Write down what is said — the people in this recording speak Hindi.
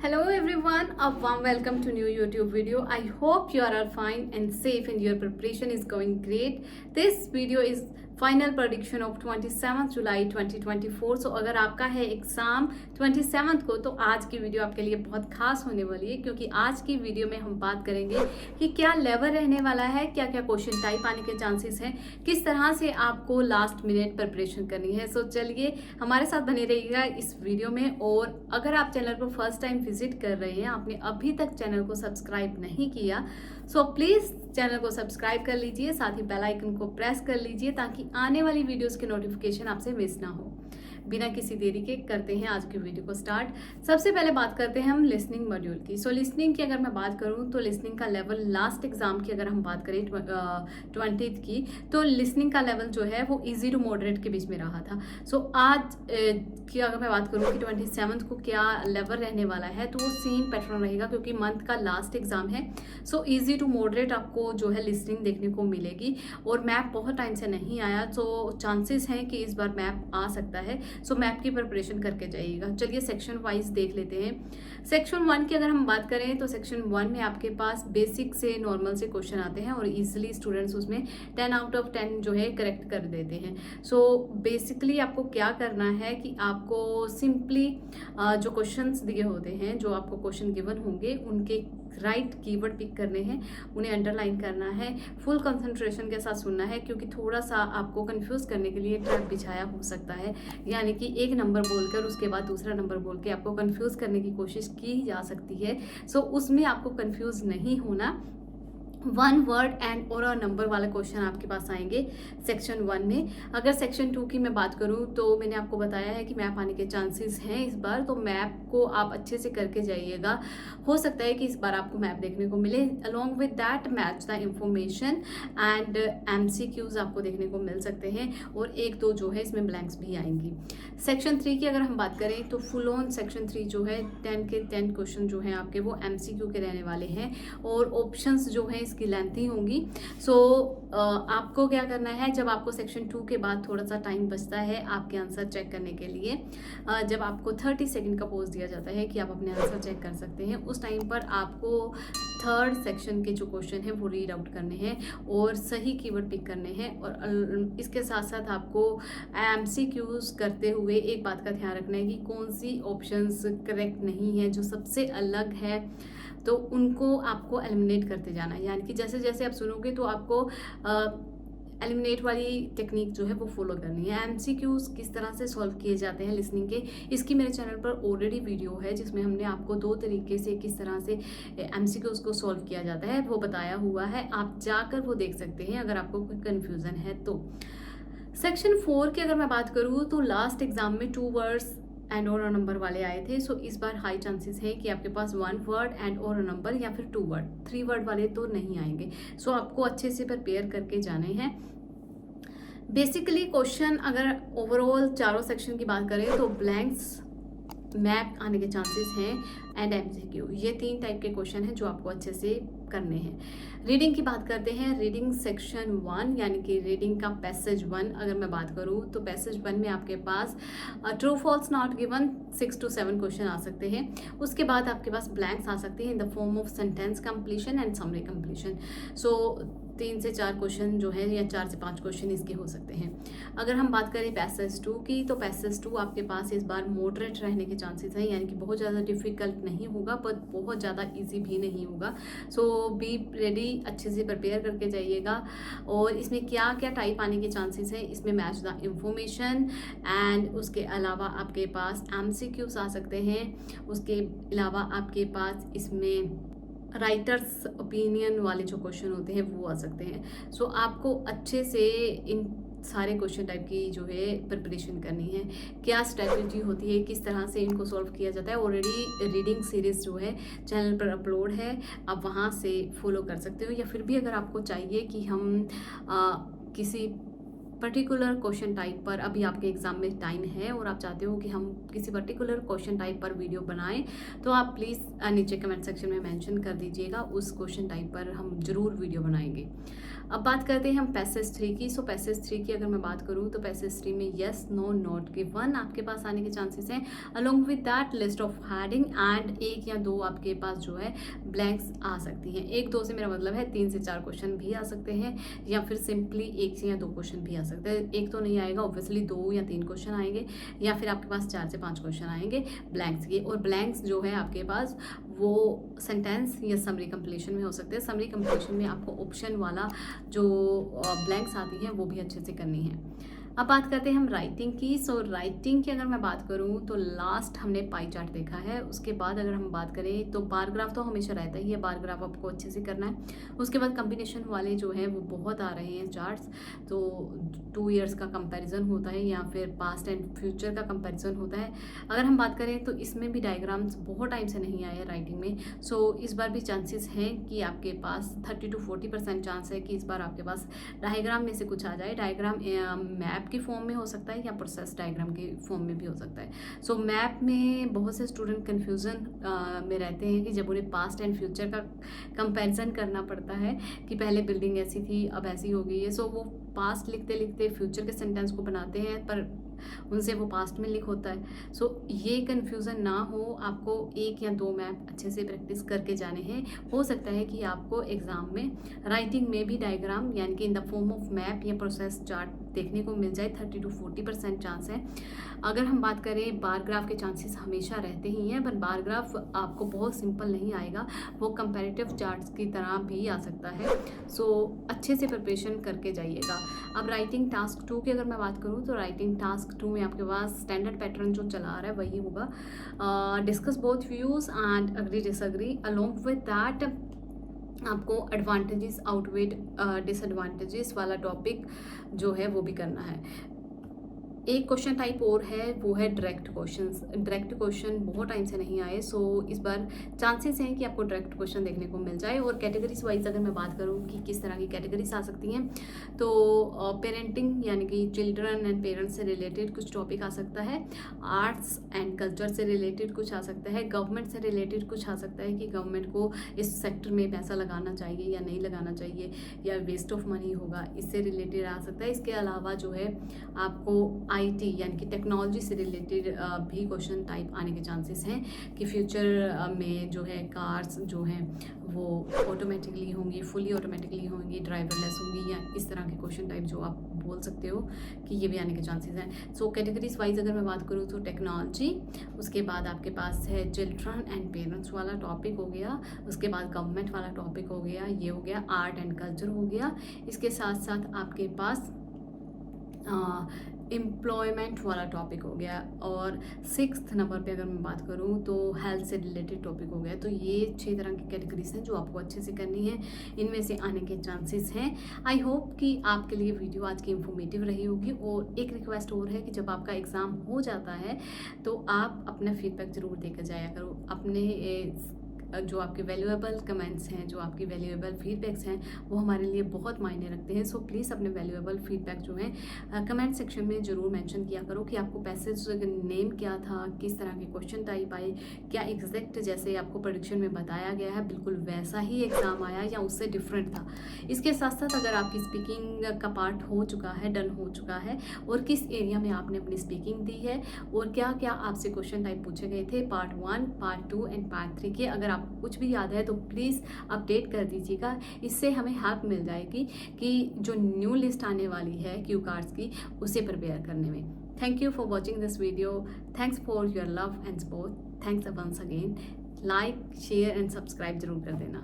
Hello everyone, a warm welcome to new YouTube video. I hope you are all fine and safe and your preparation is going great. This video is final prediction of 27 जुलाई 2024। सो अगर आपका है एग्जाम 27 को तो आज की वीडियो आपके लिए बहुत खास होने वाली है, क्योंकि आज की वीडियो में हम बात करेंगे कि क्या लेवल रहने वाला है, क्या क्या क्वेश्चन टाइप आने के चांसेस हैं, किस तरह से आपको लास्ट मिनट प्रिपरेशन करनी है। सो चलिए हमारे साथ बने रहिएगा इस वीडियो में। और अगर आप चैनल को फर्स्ट टाइम विजिट कर रहे हैं, आपने अभी तक चैनल को सब्सक्राइब नहीं किया, सो प्लीज़ चैनल को सब्सक्राइब कर लीजिए, साथ ही बेल आइकन को प्रेस कर लीजिए ताकि आने वाली वीडियोस के नोटिफिकेशन आपसे मिस ना हो। बिना किसी देरी के करते हैं आज की वीडियो को स्टार्ट। सबसे पहले बात करते हैं हम लिसनिंग मॉड्यूल की। सो लिसनिंग की अगर मैं बात करूं तो लिसनिंग का लेवल लास्ट एग्जाम की अगर हम बात करें 20th की, तो लिसनिंग का लेवल जो है वो इजी टू मॉडरेट के बीच में रहा था। सो आज की अगर मैं बात करूं कि 27 को क्या लेवल रहने वाला है, तो वो सेम पैटर्न रहेगा क्योंकि मंथ का लास्ट एग्जाम है। सो इजी टू मॉडरेट आपको जो है लिसनिंग देखने को मिलेगी। और मैप बहुत टाइम से नहीं आया, तो चांसेस हैं कि इस बार मैप आ सकता है। सो मैप की प्रिपरेशन करके जाइएगा। चलिए सेक्शन वाइज देख लेते हैं। सेक्शन 1 की अगर हम बात करें तो सेक्शन 1 में आपके पास बेसिक से नॉर्मल से क्वेश्चन आते हैं और इजीली स्टूडेंट्स उसमें 10 आउट ऑफ 10 जो है करेक्ट कर देते हैं। सो बेसिकली आपको क्या करना है कि आपको सिंपली जो क्वेश्चंस दिए होते हैं, जो आपको क्वेश्चन गिवन होंगे, उनके राइट कीवर्ड पिक करने हैं, उन्हें अंडरलाइन करना है, फुल कंसंट्रेशन के साथ सुनना है, क्योंकि थोड़ा सा आपको कंफ्यूज करने के लिए ट्रैप बिछाया हो सकता है। यानी कि एक नंबर बोलकर उसके बाद दूसरा नंबर बोल के आपको कंफ्यूज करने की कोशिश की जा सकती है। सो उसमें आपको कंफ्यूज नहीं होना। 1 वर्ड एंड और नंबर वाला क्वेश्चन आपके पास आएंगे सेक्शन 1 में। अगर सेक्शन 2 की मैं बात करूं तो मैंने आपको बताया है कि मैप आने के चांसेस हैं इस बार, तो मैप को आप अच्छे से करके जाइएगा। हो सकता है कि इस बार आपको मैप देखने को मिले। Along with that match the information and MCQs आपको देखने को मिल सकते हैं, और 1-2 जो है इसमें ब्लैंक्स भी आएंगी। सेक्शन 3 की अगर हम बात करें तो फुल ऑन सेक्शन 3 जो है 10 के 10 क्वेश्चन जो हैं आपके वो MCQ के रहने वाले हैं, और ऑप्शंस जो हैं इसकी लेंथी होंगी। सो आपको क्या करना है, जब आपको सेक्शन 2 के बाद थोड़ा सा टाइम बचता है आपके आंसर चेक करने के लिए, जब आपको 30 सेकंड का पोज दिया जाता है कि आप अपने आंसर चेक कर सकते हैं, उस टाइम पर आपको 3rd सेक्शन के जो क्वेश्चन है वो रीड आउट करने हैं और सही कीवर्ड पिक करने हैं। और इसके साथ साथ आपको MCQs करते हुए एक बात का ध्यान रखना है कि कौन सी ऑप्शंस करेक्ट नहीं है, जो सबसे अलग है, तो उनको आपको एलिमिनेट करते जाना है। यानी कि जैसे जैसे आप सुनोगे तो आपको एलिमिनेट वाली टेक्निक जो है वो फॉलो करनी है। MCQs किस तरह से सॉल्व किए जाते हैं लिसनिंग के, इसकी मेरे चैनल पर ऑलरेडी वीडियो है जिसमें हमने आपको 2 तरीके से किस तरह से MCQs को सॉल्व किया जाता है वो बताया हुआ है। आप जाकर वो देख सकते हैं अगर आपको कोई कन्फ्यूज़न है तो। सेक्शन 4 की अगर मैं बात करूँ तो लास्ट एग्जाम में 2 वर्ड्स एंड और नंबर वाले आए थे। सो इस बार हाई चांसेस है कि आपके पास 1 वर्ड एंड और नंबर या फिर 2 वर्ड, 3 वर्ड वाले तो नहीं आएंगे। सो आपको अच्छे से प्रिपेयर करके जाने हैं। बेसिकली क्वेश्चन अगर ओवरऑल चारों सेक्शन की बात करें तो ब्लैंक्स, मैप आने के चांसेस हैं एंड MCQ, ये 3 टाइप के क्वेश्चन हैं जो आपको अच्छे से करने हैं। रीडिंग की बात करते हैं। रीडिंग सेक्शन 1 यानी कि रीडिंग का पैसेज 1 अगर मैं बात करूं तो पैसेज 1 में आपके पास true false not given 6 to 7 question आ सकते हैं। उसके बाद आपके पास ब्लैंक्स आ सकते हैं in the form of sentence completion and summary completion. So 3 से 4 क्वेश्चन जो है या 4 से 5 क्वेश्चन इसके हो सकते हैं। अगर हम बात करें पैसेज 2 की, तो पैसेज 2 आपके पास इस बार मॉडरेट रहने के चांसेस हैं, यानी कि बहुत ज़्यादा डिफिकल्ट नहीं होगा पर बहुत ज़्यादा इजी भी नहीं होगा। सो बी रेडी, अच्छे से प्रिपेयर करके जाइएगा। और इसमें क्या क्या टाइप आने के चांसेस हैं, इसमें मैच द इंफॉर्मेशन एंड उसके अलावा आपके पास MCQs आ सकते हैं। उसके अलावा आपके पास इसमें राइटर्स ओपिनियन वाले जो क्वेश्चन होते हैं वो आ सकते हैं। सो आपको अच्छे से इन सारे क्वेश्चन टाइप की जो है प्रिपरेशन करनी है। क्या स्ट्रैटेजी होती है, किस तरह से इनको सॉल्व किया जाता है, ऑलरेडी रीडिंग सीरीज जो है चैनल पर अपलोड है, आप वहाँ से फॉलो कर सकते हो। या फिर भी अगर आपको चाहिए कि हम किसी पर्टिकुलर क्वेश्चन टाइप पर अभी आपके एग्ज़ाम में टाइम है और आप चाहते हो कि हम किसी पर्टिकुलर क्वेश्चन टाइप पर वीडियो बनाएं, तो आप प्लीज़ नीचे कमेंट सेक्शन में मेंशन कर दीजिएगा, उस क्वेश्चन टाइप पर हम ज़रूर वीडियो बनाएंगे। अब बात करते हैं हम पैसेज 3 की। सो पैसेज 3 की अगर मैं बात करूं तो पैसेज 3 में येस, नो, नॉट गिवन आपके पास आने के चांसेस हैं। Along with that list of heading and 1 या 2 आपके पास जो है ब्लैंक्स आ सकती हैं। 1-2 से मेरा मतलब है 3 से 4 क्वेश्चन भी आ सकते हैं, या फिर सिंपली 1 से या 2 क्वेश्चन भी आ सकते हैं। 1 तो नहीं आएगा, ऑब्वियसली 2 या 3 क्वेश्चन आएंगे, या फिर आपके पास 4 से 5 क्वेश्चन आएंगे ब्लैंक्स के। और ब्लैंक्स जो है आपके पास वो सेंटेंस या समरी कंप्लीशन में हो सकते हैं। समरी कंप्लीशन में आपको ऑप्शन वाला जो ब्लैंक्स आती हैं वो भी अच्छे से करनी है। अब बात करते हैं हम राइटिंग की। सो राइटिंग की अगर मैं बात करूं तो लास्ट हमने पाई चार्ट देखा है। उसके बाद अगर हम बात करें तो बारग्राफ तो हमेशा रहता ही है, बारग्राफ आपको अच्छे से करना है। उसके बाद कॉम्बिनेशन वाले जो हैं वो बहुत आ रहे हैं चार्ट्स, तो 2 ईयर्स का कंपैरिजन होता है या फिर पास्ट एंड फ्यूचर का कंपैरिजन होता है। अगर हम बात करें तो इसमें भी डायग्राम्स बहुत टाइम से नहीं आए राइटिंग में। सो इस बार भी चांसेस हैं कि आपके पास 30 to 40% चांस है कि इस बार आपके पास डायग्राम में से कुछ आ जाए। डायग्राम मैप की फॉर्म में हो सकता है या प्रोसेस डायग्राम के फॉर्म में भी हो सकता है। सो मैप में बहुत से स्टूडेंट कन्फ्यूज़न में रहते हैं कि जब उन्हें पास्ट एंड फ्यूचर का कंपैरिजन करना पड़ता है कि पहले बिल्डिंग ऐसी थी अब ऐसी हो गई है। सो वो पास्ट लिखते लिखते फ्यूचर के सेंटेंस को बनाते हैं, पर उनसे वो पास्ट में लिख होता है। सो ये कन्फ्यूज़न ना हो, आपको 1 या 2 मैप अच्छे से प्रैक्टिस करके जाने हैं। हो सकता है कि आपको एग्ज़ाम में राइटिंग में भी डायग्राम यानी कि इन द फॉर्म ऑफ मैप या प्रोसेस चार्ट देखने को मिल जाए। 30 to 40% चांस है। अगर हम बात करें बारग्राफ के चांसेस हमेशा रहते ही हैं, पर बारग्राफ आपको बहुत सिंपल नहीं आएगा, वो कंपैरेटिव चार्ट्स की तरह भी आ सकता है। सो अच्छे से प्रिपरेशन करके जाइएगा। अब राइटिंग टास्क 2 की अगर मैं बात करूँ तो राइटिंग टास्क 2 में आपके पास स्टैंडर्ड पैटर्न जो चला आ रहा है वही होगा। Discuss both views and agree disagree. Along with that आपको एडवांटेजेस आउटवेट डिसएडवांटेजेस वाला टॉपिक जो है वो भी करना है। एक क्वेश्चन टाइप और है, वो है डायरेक्ट क्वेश्चंस। डायरेक्ट क्वेश्चन बहुत टाइम से नहीं आए, सो इस बार चांसेस हैं कि आपको डायरेक्ट क्वेश्चन देखने को मिल जाए। और कैटेगरीज वाइज अगर मैं बात करूँ कि किस तरह की कैटेगरीज आ सकती हैं, तो पेरेंटिंग यानी कि चिल्ड्रन एंड पेरेंट्स से रिलेटेड कुछ टॉपिक आ सकता है। आर्ट्स एंड कल्चर से रिलेटेड कुछ आ सकता है। गवर्नमेंट से रिलेटेड कुछ आ सकता है कि गवर्नमेंट को इस सेक्टर में पैसा लगाना चाहिए या नहीं लगाना चाहिए, या वेस्ट ऑफ मनी होगा, इससे रिलेटेड आ सकता है। इसके अलावा जो है आपको IT यानी कि टेक्नोलॉजी से रिलेटेड भी क्वेश्चन टाइप आने के चांसेस हैं कि फ्यूचर में जो है कार्स जो हैं वो ऑटोमेटिकली होंगी, फुली ऑटोमेटिकली होंगी, ड्राइवरलेस होंगी, या इस तरह के क्वेश्चन टाइप जो आप बोल सकते हो कि ये भी आने के चांसेस हैं। सो कैटेगरीज वाइज अगर मैं बात करूँ तो टेक्नोलॉजी, उसके बाद आपके पास है चिल्ड्रन एंड पेरेंट्स वाला टॉपिक हो गया, उसके बाद गवर्नमेंट वाला टॉपिक हो गया, ये हो गया आर्ट एंड कल्चर हो गया। इसके साथ साथ आपके पास एम्प्लॉयमेंट वाला टॉपिक हो गया, और 6th नंबर पे अगर मैं बात करूँ तो हेल्थ से रिलेटेड टॉपिक हो गया। तो ये 6 तरह की कैटेगरीज हैं जो आपको अच्छे से करनी है, इनमें से आने के चांसेस हैं। आई होप कि आपके लिए वीडियो आज की इन्फॉर्मेटिव रही होगी। और एक रिक्वेस्ट और है कि जब आपका एग्ज़ाम हो जाता है तो आप अपना फीडबैक ज़रूर देकर जाया करो। अपने जो आपके वैल्यूएबल कमेंट्स हैं, जो आपकी वैल्यूएबल फीडबैक्स हैं, वो हमारे लिए बहुत मायने रखते हैं। सो प्लीज़ अपने वैल्यूएबल फीडबैक जो है कमेंट सेक्शन में ज़रूर मेंशन किया करो कि आपको पैसेज नेम क्या था, किस तरह के क्वेश्चन टाइप आए, क्या एग्जैक्ट जैसे आपको प्रेडिक्शन में बताया गया है बिल्कुल वैसा ही एग्ज़ाम आया या उससे डिफरेंट था। इसके साथ साथ अगर आपकी स्पीकिंग का पार्ट हो चुका है, डन हो चुका है, और किस एरिया में आपने अपनी स्पीकिंग दी है, और क्या क्या आपसे क्वेश्चन टाइप पूछे गए थे पार्ट 1, पार्ट 2 एंड पार्ट 3 के, अगर कुछ भी याद है तो प्लीज़ अपडेट कर दीजिएगा। इससे हमें हेल्प मिल जाएगी कि जो न्यू लिस्ट आने वाली है क्यू कार्ड्स की, उसे प्रिपेयर करने में। Thank you for watching this video. Thanks for your love and support. Thanks once again. Like, share and subscribe जरूर कर देना।